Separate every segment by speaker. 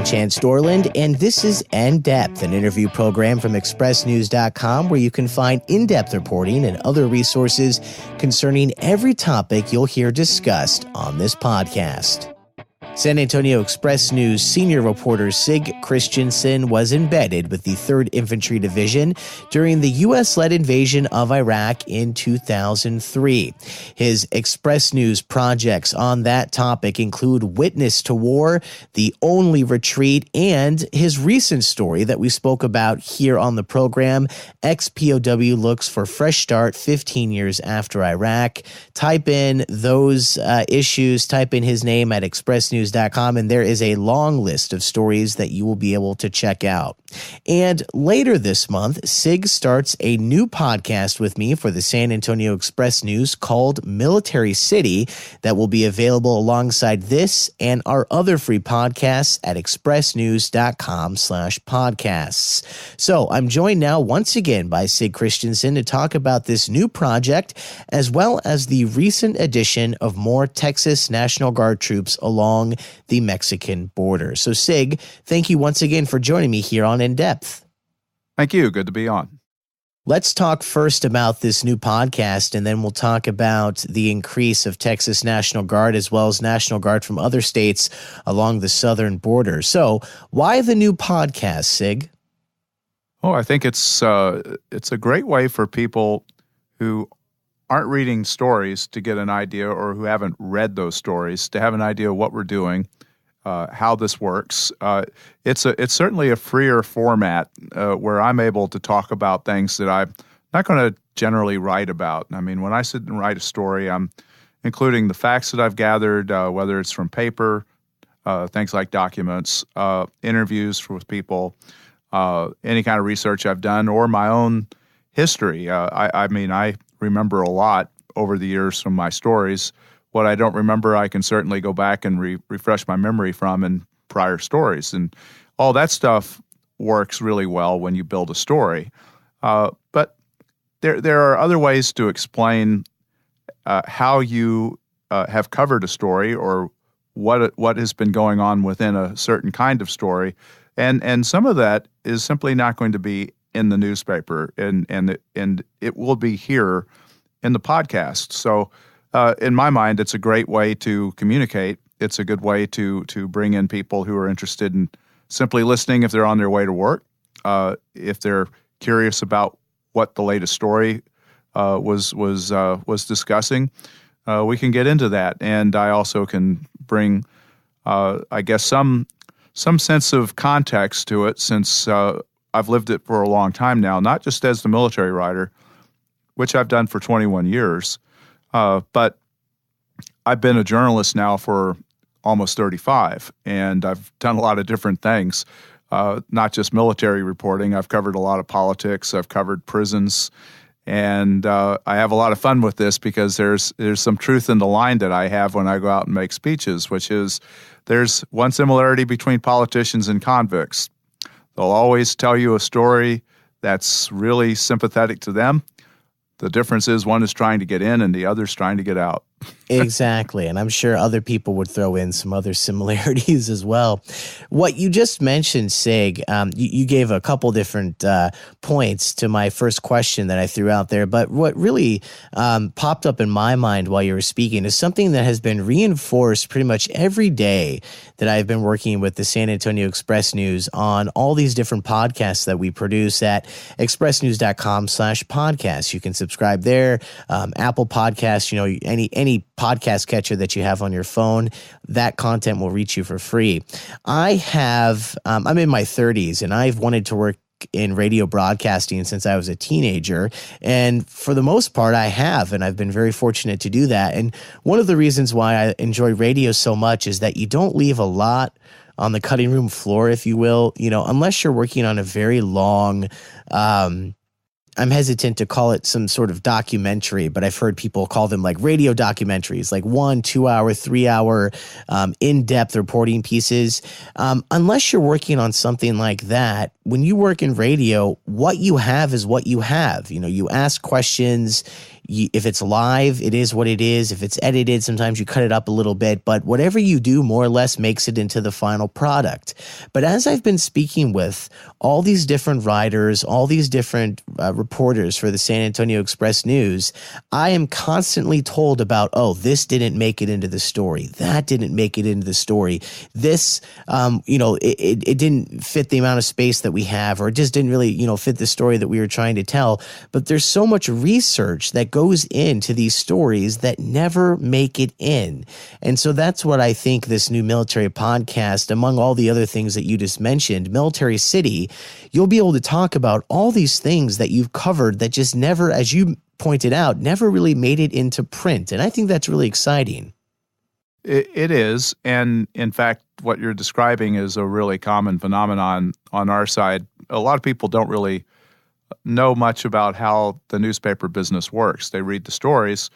Speaker 1: I'm Chance Dorland, and this is In-Depth, an interview program from expressnews.com where you can find in-depth reporting and other resources concerning every topic you'll hear discussed on this podcast. San Antonio Express News senior reporter Sig Christenson was embedded with the 3rd Infantry Division during the U.S.-led invasion of Iraq in 2003. His Express News projects on that topic include Witness to War, The Only Retreat, and his recent story that we spoke about here on the program, Ex-POW Looks for Fresh Start 15 Years After Iraq. Type in those issues, type in his name at expressnews.com, and there is a long list of stories that you will be able to check out. And later this month, Sig starts a new podcast with me for the San Antonio Express News called Military City that will be available alongside this and our other free podcasts at expressnews.com/podcasts. So I'm joined now once again by Sig Christenson to talk about this new project, as well as the recent addition of more Texas National Guard troops along the Mexican border. So Sig, thank you once again for joining me here on In-Depth.
Speaker 2: Thank you. Good to be on.
Speaker 1: Let's talk first about this new podcast, and then we'll talk about the increase of Texas National Guard as well as National Guard from other states along the southern border. So why the new podcast, Sig?
Speaker 2: Oh, I think it's a great way for people who aren't reading stories to get an idea, or who haven't read those stories to have an idea of what we're doing, how this works. It's certainly a freer format where I'm able to talk about things that I'm not going to generally write about. I mean, when I sit and write a story, I'm including the facts that I've gathered, whether it's from paper, things like documents, interviews with people, any kind of research I've done, or my own history. I mean, I remember a lot over the years from my stories. What I don't remember, I can certainly go back and refresh my memory from in prior stories. And all that stuff works really well when you build a story. But there are other ways to explain how you have covered a story, or what has been going on within a certain kind of story. And some of that is simply not going to be in the newspaper, and it will be here in the podcast. So in my mind, it's a great way to communicate. It's a good way to bring in people who are interested in simply listening if they're on their way to work, if they're curious about what the latest story was discussing. We can get into that, and I also can bring, I guess, some sense of context to it, since I've lived it for a long time now, not just as the military writer, which I've done for 21 years, but I've been a journalist now for almost 35, and I've done a lot of different things, not just military reporting. I've covered a lot of politics. I've covered prisons, and I have a lot of fun with this because there's some truth in the line that I have when I go out and make speeches, which is there's one similarity between politicians and convicts. They'll always tell you a story that's really sympathetic to them. The difference is one is trying to get in and the other's trying to get out.
Speaker 1: Exactly. And I'm sure other people would throw in some other similarities as well. What you just mentioned, Sig, you gave a couple different points to my first question that I threw out there. But what really popped up in my mind while you were speaking is something that has been reinforced pretty much every day that I've been working with the San Antonio Express News on all these different podcasts that we produce at expressnews.com/podcasts. You can subscribe there. Apple Podcasts, any podcast catcher that you have on your phone, that content will reach you for free. I'm in my 30s, and I've wanted to work in radio broadcasting since I was a teenager. And for the most part, I have, and I've been very fortunate to do that. And one of the reasons why I enjoy radio so much is that you don't leave a lot on the cutting room floor, if you will, unless you're working on a very long, I'm hesitant to call it some sort of documentary, but I've heard people call them like radio documentaries, like 1, 2 hour, 3 hour, in-depth reporting pieces. Unless you're working on something like that, when you work in radio, what you have is what you have. You ask questions, if it's live, it is what it is. If it's edited, sometimes you cut it up a little bit, but whatever you do more or less makes it into the final product. But as I've been speaking with all these different writers, all these different reporters for the San Antonio Express News, I am constantly told about, oh, this didn't make it into the story. That didn't make it into the story. This, it didn't fit the amount of space that we have, or it just didn't really, fit the story that we were trying to tell. But there's so much research that goes into these stories that never make it in. And so that's what I think this new military podcast, among all the other things that you just mentioned, Military City, you'll be able to talk about all these things that you've covered that just never, as you pointed out, never really made it into print. And I think that's really exciting.
Speaker 2: It is. And in fact, what you're describing is a really common phenomenon on our side. A lot of people don't really know much about how the newspaper business works. They read the stories.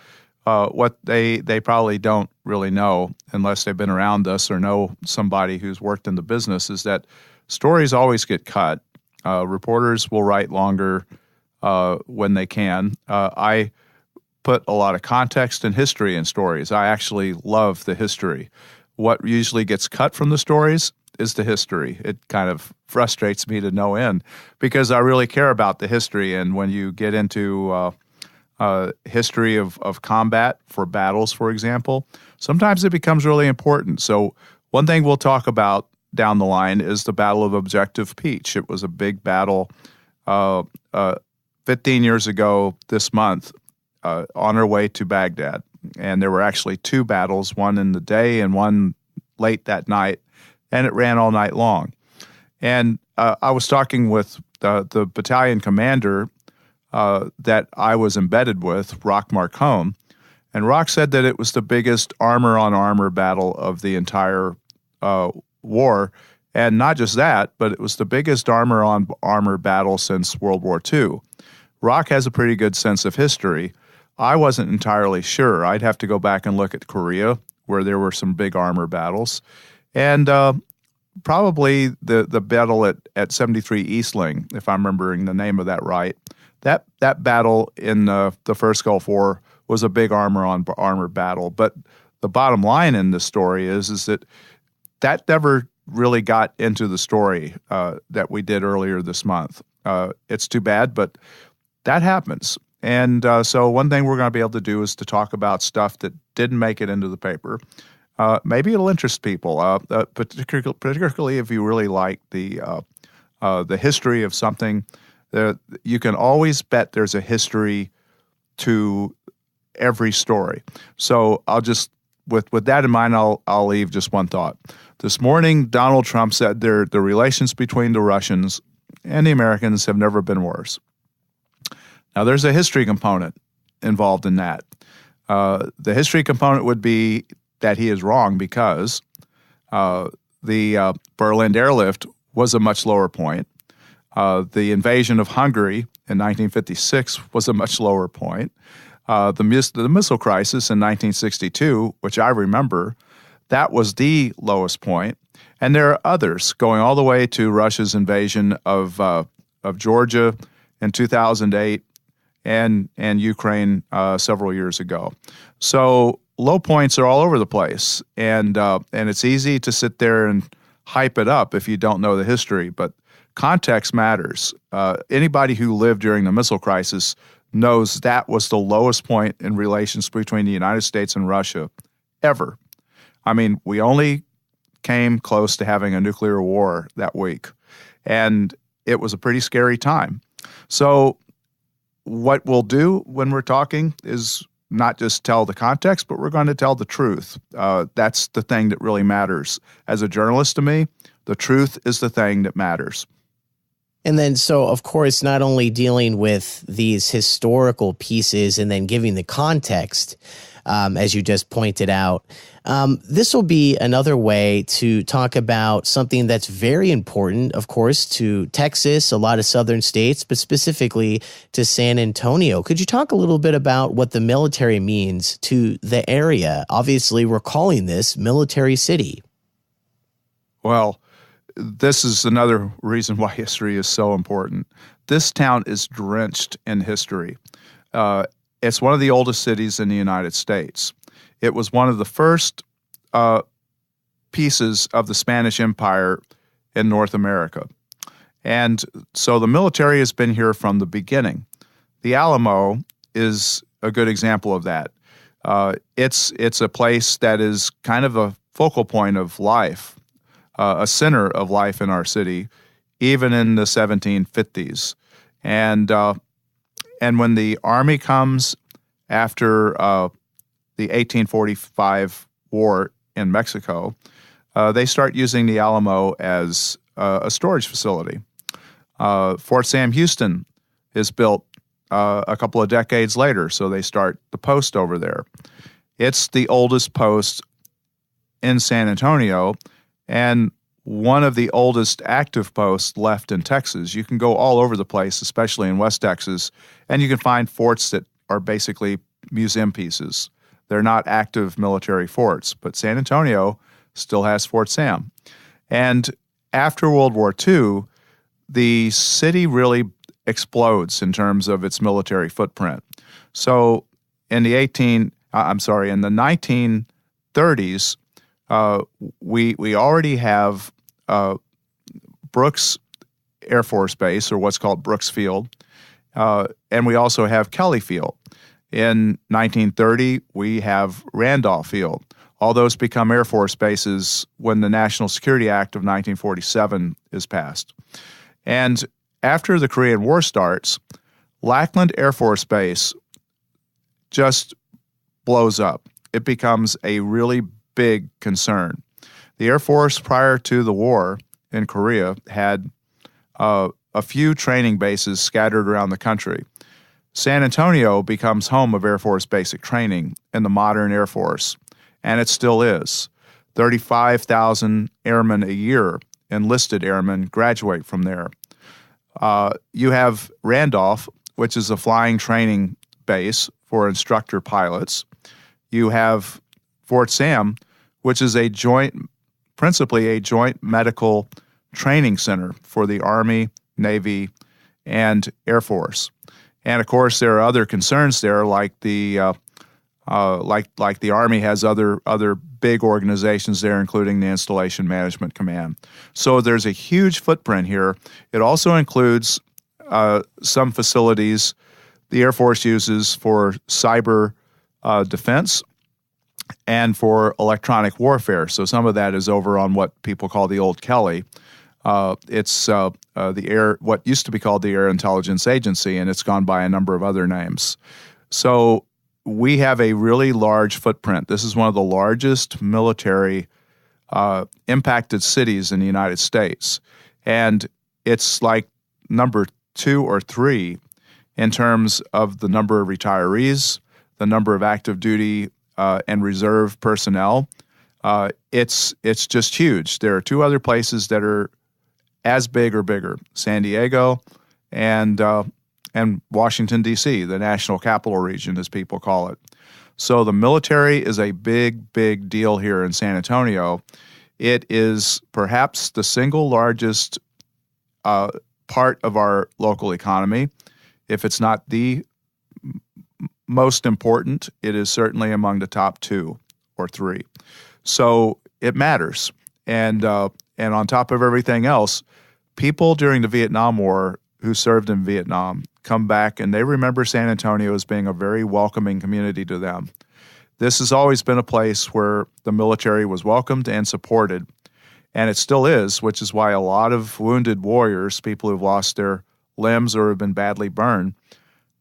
Speaker 2: What they probably don't really know, unless they've been around us or know somebody who's worked in the business, is that stories always get cut. Reporters will write longer when they can. I put a lot of context and history in stories. I actually love the history. What usually gets cut from the stories is the history. It kind of frustrates me to no end because I really care about the history. And when you get into history of combat for battles, for example, sometimes it becomes really important. So one thing we'll talk about down the line is the Battle of Objective Peach. It was a big battle 15 years ago this month on our way to Baghdad. And there were actually two battles, one in the day and one late that night, and it ran all night long. And I was talking with the battalion commander that I was embedded with, Rock Marcone, and Rock said that it was the biggest armor-on-armor battle of the entire war. And not just that, but it was the biggest armor-on-armor battle since World War II. Rock has a pretty good sense of history. I wasn't entirely sure. I'd have to go back and look at Korea, where there were some big armor battles. And probably the battle at 73 Eastling, if I'm remembering the name of that right, that battle in the first Gulf War was a big armor-on-armor battle. But the bottom line in this story is that never really got into the story that we did earlier this month. It's too bad, but that happens. And so one thing we're going to be able to do is to talk about stuff that didn't make it into the paper. Maybe it'll interest people, particularly if you really like the history of something. You can always bet there's a history to every story. So I'll just, with that in mind, I'll leave just one thought. This morning, Donald Trump said the relations between the Russians and the Americans have never been worse. Now, there's a history component involved in that. The history component would be that he is wrong because the Berlin airlift was a much lower point. The invasion of Hungary in 1956 was a much lower point. The missile crisis in 1962, which I remember, that was the lowest point. And there are others going all the way to Russia's invasion of Georgia in 2008 and Ukraine several years ago. So low points are all over the place, and it's easy to sit there and hype it up if you don't know the history, but context matters. Anybody who lived during the missile crisis knows that was the lowest point in relations between the United States and Russia ever. I mean, we only came close to having a nuclear war that week, and it was a pretty scary time. So what we'll do when we're talking is not just tell the context, but we're going to tell the truth. That's the thing that really matters. As a journalist to me, the truth is the thing that matters.
Speaker 1: And then, so of course, not only dealing with these historical pieces and then giving the context, as you just pointed out, this will be another way to talk about something that's very important, of course, to Texas, a lot of southern states, but specifically to San Antonio. Could you talk a little bit about what the military means to the area? Obviously, we're calling this Military City.
Speaker 2: Well, this is another reason why history is so important. This town is drenched in history. it's one of the oldest cities in the United States. It was one of the first pieces of the Spanish Empire in North America. And so the military has been here from the beginning. The Alamo is a good example of that. It's a place that is kind of a focal point of life, a center of life in our city, even in the 1750s. And when the Army comes after the 1845 war in Mexico, they start using the Alamo as a storage facility. Fort Sam Houston is built a couple of decades later, so they start the post over there. It's the oldest post in San Antonio and one of the oldest active posts left in Texas. You can go all over the place, especially in West Texas, and you can find forts that are basically museum pieces. They're not active military forts, but San Antonio still has Fort Sam. And after World War II, the city really explodes in terms of its military footprint. So in the 1930s, we already have Brooks Air Force Base, or what's called Brooks Field, and we also have Kelly Field. In 1930, we have Randolph Field. All those become Air Force bases when the National Security Act of 1947 is passed. And after the Korean War starts, Lackland Air Force Base just blows up. It becomes a really big concern. The Air Force, prior to the war in Korea, had a few training bases scattered around the country. San Antonio becomes home of Air Force basic training in the modern Air Force, and it still is. 35,000 airmen a year, enlisted airmen, graduate from there. You have Randolph, which is a flying training base for instructor pilots. You have Fort Sam, which is principally a joint medical training center for the Army, Navy, and Air Force. And of course, there are other concerns there, like the Army has other big organizations there, including the Installation Management Command. So there's a huge footprint here. It also includes some facilities the Air Force uses for cyber defense and for electronic warfare. So some of that is over on what people call the Old Kelly. It's what used to be called the Air Intelligence Agency, and it's gone by a number of other names. So we have a really large footprint. This is one of the largest military impacted cities in the United States. And it's like number 2 or 3 in terms of the number of retirees, the number of active duty and reserve personnel. It's just huge. There are 2 other places that are as big or bigger: San Diego and Washington, D.C., the National Capital Region, as people call it. So the military is a big, big deal here in San Antonio. It is perhaps the single largest part of our local economy. If it's not the most important, it is certainly among the top 2 or 3. So it matters. And on top of everything else, people during the Vietnam War who served in Vietnam come back and they remember San Antonio as being a very welcoming community to them. This has always been a place where the military was welcomed and supported, and it still is, which is why a lot of wounded warriors, people who've lost their limbs or have been badly burned,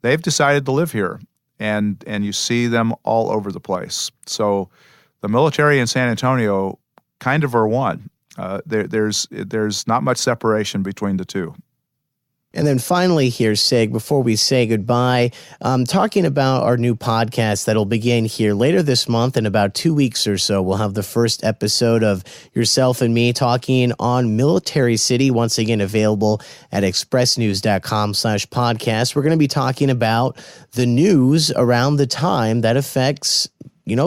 Speaker 2: they've decided to live here, and you see them all over the place. So the military in San Antonio kind of are one. There's not much separation between the two.
Speaker 1: And then finally here, Sig, before we say goodbye, talking about our new podcast that'll begin here later this month. In about 2 weeks or so, we'll have the first episode of yourself and me talking on Military City, once again available at expressnews.com/podcast. We're going to be talking about the news around the time that affects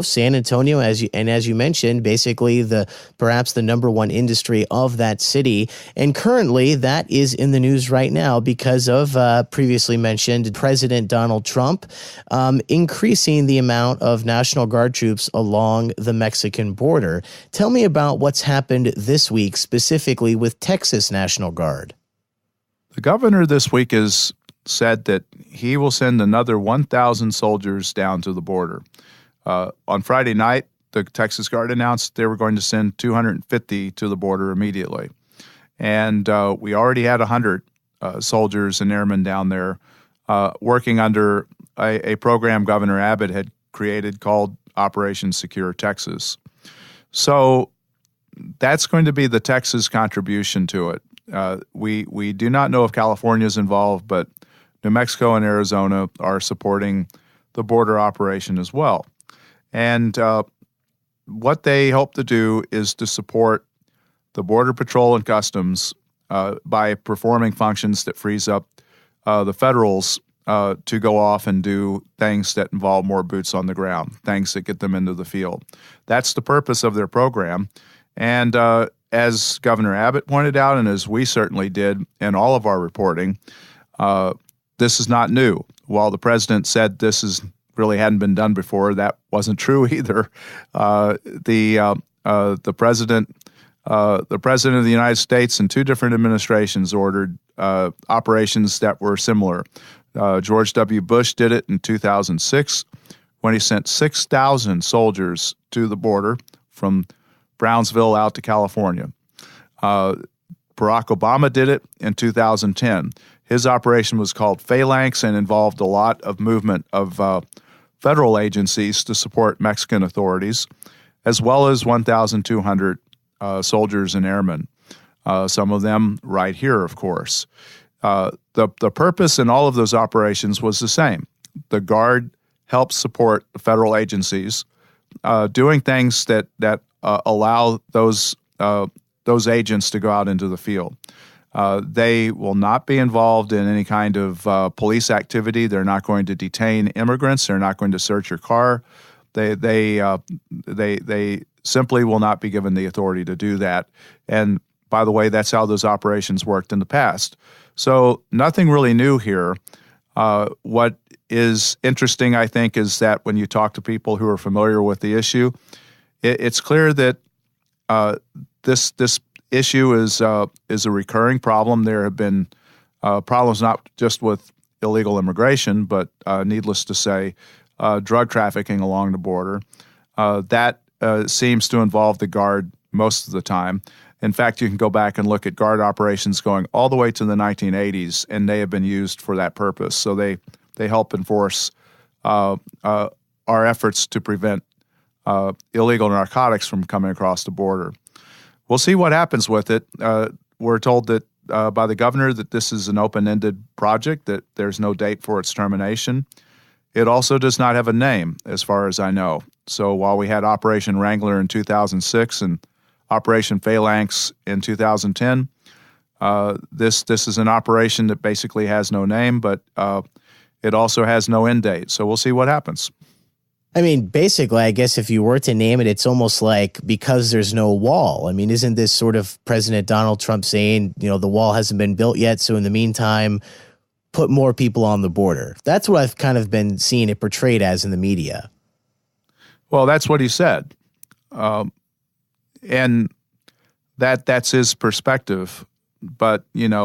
Speaker 1: San Antonio, as you mentioned, basically perhaps the number one industry of that city. And currently that is in the news right now because of previously mentioned President Donald Trump increasing the amount of National Guard troops along the Mexican border. Tell me about what's happened this week, specifically with Texas National Guard.
Speaker 2: The governor this week has said that he will send another 1,000 soldiers down to the border. On Friday night, the Texas Guard announced they were going to send 250 to the border immediately. And we already had 100 soldiers and airmen down there working under a program Governor Abbott had created called Operation Secure Texas. So that's going to be the Texas contribution to it. We do not know if California is involved, but New Mexico and Arizona are supporting the border operation as well. And what they hope to do is to support the Border Patrol and Customs by performing functions that frees up the Federals to go off and do things that involve more boots on the ground, things that get them into the field. That's the purpose of their program. And as Governor Abbott pointed out, and as we certainly did in all of our reporting, this is not new. While the president said this really hadn't been done before, that wasn't true either. The president of the United States in two different administrations ordered operations that were similar. George W. Bush did it in 2006 when he sent 6,000 soldiers to the border from Brownsville out to California. Barack Obama did it in 2010. His operation was called Phalanx and involved a lot of movement of federal agencies to support Mexican authorities, as well as 1,200 soldiers and airmen, some of them right here, of course. The purpose in all of those operations was the same. The Guard helps support the federal agencies doing things that allow those agents to go out into the field. They will not be involved in any kind of police activity. They're not going to detain immigrants. They're not going to search your car. They simply will not be given the authority to do that. And by the way, that's how those operations worked in the past. So nothing really new here. What is interesting, I think, is that when you talk to people who are familiar with the issue, it's clear that this issue is a recurring problem. There have been problems not just with illegal immigration, but needless to say, drug trafficking along the border. That seems to involve the Guard most of the time. In fact, you can go back and look at Guard operations going all the way to the 1980s, and they have been used for that purpose. So they help enforce our efforts to prevent illegal narcotics from coming across the border. We'll see what happens with it. We're told that by the governor that this is an open-ended project, that there's no date for its termination. It also does not have a name, as far as I know. So while we had Operation Wrangler in 2006 and Operation Phalanx in 2010, this is an operation that basically has no name, but it also has no end date. So we'll see what happens.
Speaker 1: I mean, basically, I guess if you were to name it, it's almost like because there's no wall. I mean, isn't this sort of President Donald Trump saying, the wall hasn't been built yet, so in the meantime, put more people on the border? That's what I've kind of been seeing it portrayed as in the media.
Speaker 2: Well, that's what he said. And that's his perspective. But, there's,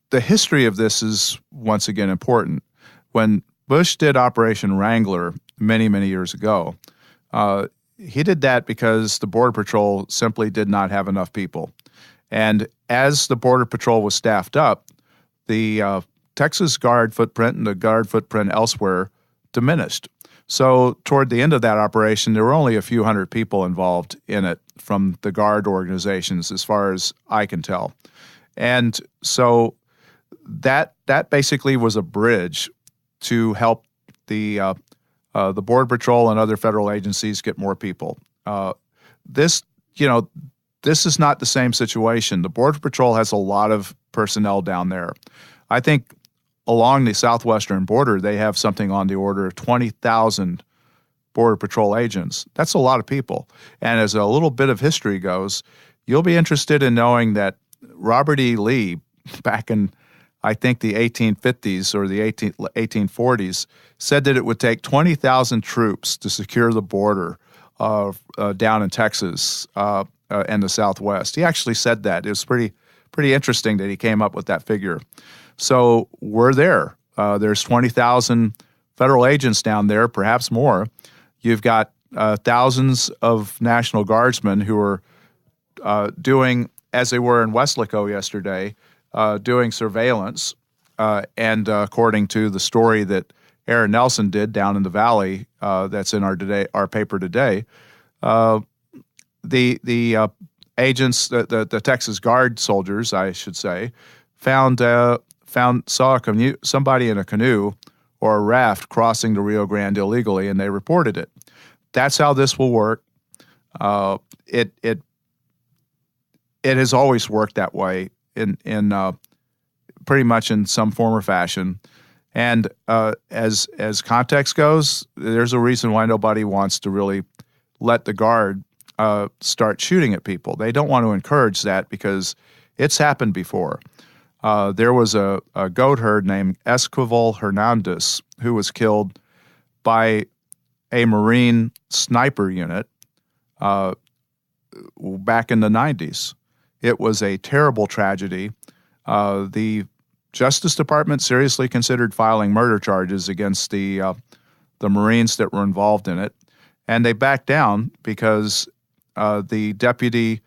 Speaker 2: the history of this is once again important. When Bush did Operation Wrangler many, many years ago, he did that because the Border Patrol simply did not have enough people. And as the Border Patrol was staffed up, the Texas Guard footprint and the Guard footprint elsewhere diminished. So toward the end of that operation, there were only a few hundred people involved in it from the Guard organizations, as far as I can tell. And so that basically was a bridge to help the Border Patrol and other federal agencies get more people. This is not the same situation. The Border Patrol has a lot of personnel down there. I think along the southwestern border, they have something on the order of 20,000 Border Patrol agents. That's a lot of people. And as a little bit of history goes, you'll be interested in knowing that Robert E. Lee, back in, I think, the 1850s or the 1840s, said that it would take 20,000 troops to secure the border down in Texas and the Southwest. He actually said that. It was pretty interesting that he came up with that figure. So we're there. There's 20,000 federal agents down there, perhaps more. You've got thousands of National Guardsmen who are doing, as they were in Weslaco yesterday, doing surveillance. And according to the story that Aaron Nelson did down in the Valley, that's in our paper today, the agents, the Texas Guard soldiers, I should say, saw somebody in a canoe or a raft crossing the Rio Grande illegally, and they reported it. That's how this will work. It has always worked that way in pretty much in some form or fashion. And as context goes, there's a reason why nobody wants to really let the Guard start shooting at people. They don't want to encourage that because it's happened before. There was a goat herd named Esquivel Hernandez who was killed by a Marine sniper unit back in the 90s. It was a terrible tragedy. The Justice Department seriously considered filing murder charges against the Marines that were involved in it, and they backed down because the deputy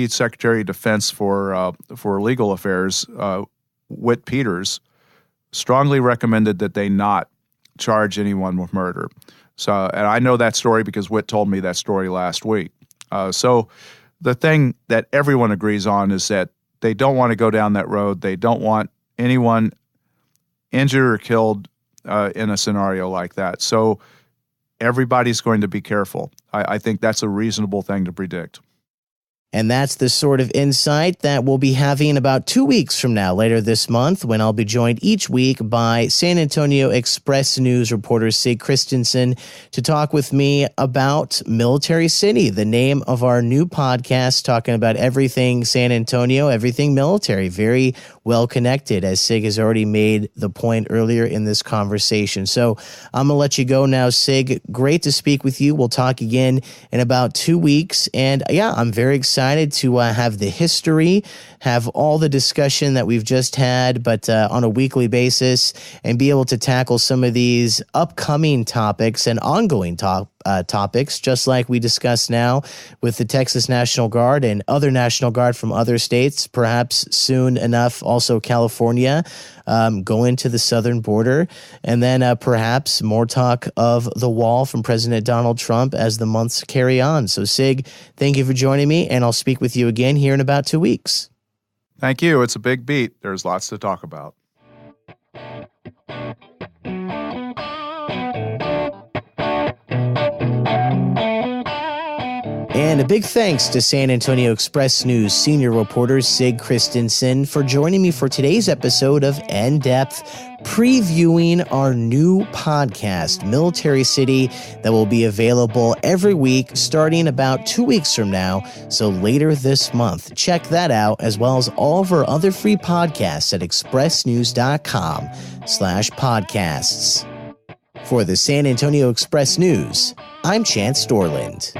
Speaker 2: Secretary of Defense for Legal Affairs, Whit Peters, strongly recommended that they not charge anyone with murder. So, and I know that story because Whit told me that story last week. So the thing that everyone agrees on is that they don't want to go down that road. They don't want anyone injured or killed in a scenario like that. So everybody's going to be careful. I think that's a reasonable thing to predict.
Speaker 1: And that's the sort of insight that we'll be having about 2 weeks from now, later this month, when I'll be joined each week by San Antonio Express News reporter Sig Christenson to talk with me about Military City, the name of our new podcast, talking about everything San Antonio, everything military, very well connected, as Sig has already made the point earlier in this conversation. So I'm going to let you go now, Sig. Great to speak with you. We'll talk again in about 2 weeks. And yeah, I'm very excited to have the history, have all the discussion that we've just had, but on a weekly basis, and be able to tackle some of these upcoming topics and ongoing topics, just like we discussed now with the Texas National Guard and other National Guard from other states, perhaps soon enough also California, going to the southern border, and then perhaps more talk of the wall from President Donald Trump as the months carry on. So Sig, thank you for joining me, and I'll speak with you again here in about 2 weeks.
Speaker 2: Thank you. It's a big beat. There's lots to talk about.
Speaker 1: And a big thanks to San Antonio Express News senior reporter Sig Christenson for joining me for today's episode of In Depth, previewing our new podcast, Military City, that will be available every week starting about 2 weeks from now, so later this month. Check that out, as well as all of our other free podcasts at expressnews.com/podcasts. For the San Antonio Express News, I'm Chance Dorland.